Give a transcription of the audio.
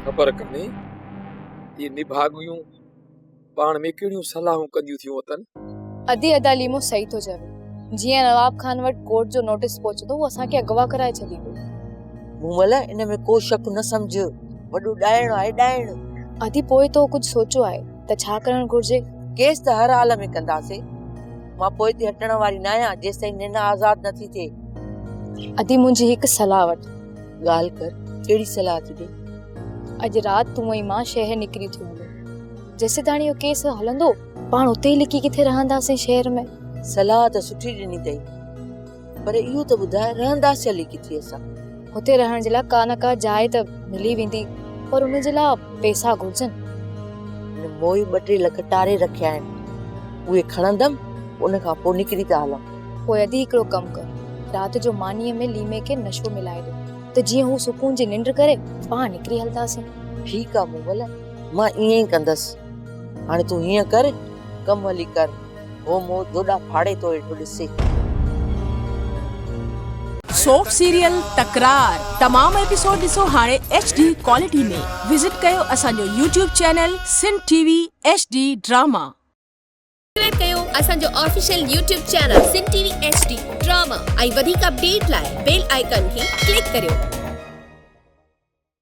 ख़बर कान्हे ये निभागियूं पाण में कहिड़ियूं सलाहूं कंदियूं थियूं अथनि। अदी अदा लीमो सही तो चवे। जीअं नवाब खान वटि कोर्ट जो नोटिस पहुचंदो वो असांखे अगवा कराए छॾींदो। मूमल इन में को शक न समझ, वॾो ॾाइण आहे ॾाइण। अदी पोइ तो कुछ सोचो आहे त छा करणु घुर्जे? केस त हर हाल में कंदासीं। मां पोइ ते हटण वारी न आहियां जेसिताईं निना आज़ाद नथी थिए। अदी मुंहिंजी हिकु सलाह वठ। ॻाल्हि कर, कहिड़ी सलाह थी ॾे? अॼु राति तूं ऐं मां शहर निकिरी थियूं हलो। जेसे ताणी इहो केस हलंदो पाण उते ई लिकी किथे रहंदासीं शहर में। सलाह त सुठी ॾिनी अथई, पर इहो त ॿुधाए रहंदासीं हली किथे असां? हुते रहण जे लाइ का न का जाइ त मिली वेंदी, पर उन जे लाइ पैसा घुर्जनि। मोई 2-3 लख टारे रखिया आहिनि, उहे खणंदमि, उन खां पोइ निकिरी था हलूं। पोइ अदी हिकिड़ो कमु कर, राति जो मानीअ में लीमे खे नशो मिलाए ॾे त जीअं हू सुकून जी निंड करे पाण निकिरी हलंदासीं। ठीकु आहे मूमल, मां ईअं ई कंदसि। हाणे तूं हीअं कर, कमु हली कर, हो मो दोडा फाड़े तो हेठो ॾिसे। सोप सीरियल तकरार तमाम एपिसोड ॾिसो हाणे HD क्वालिटी में। विजिट कयो असांजो YouTube channel Sindh TV HD drama. Subscribe कयो असांजो official YouTube channel Sindh TV HD drama ऐं वधीक अपडेट लाइ बेल आइकन खे क्लिक करियो।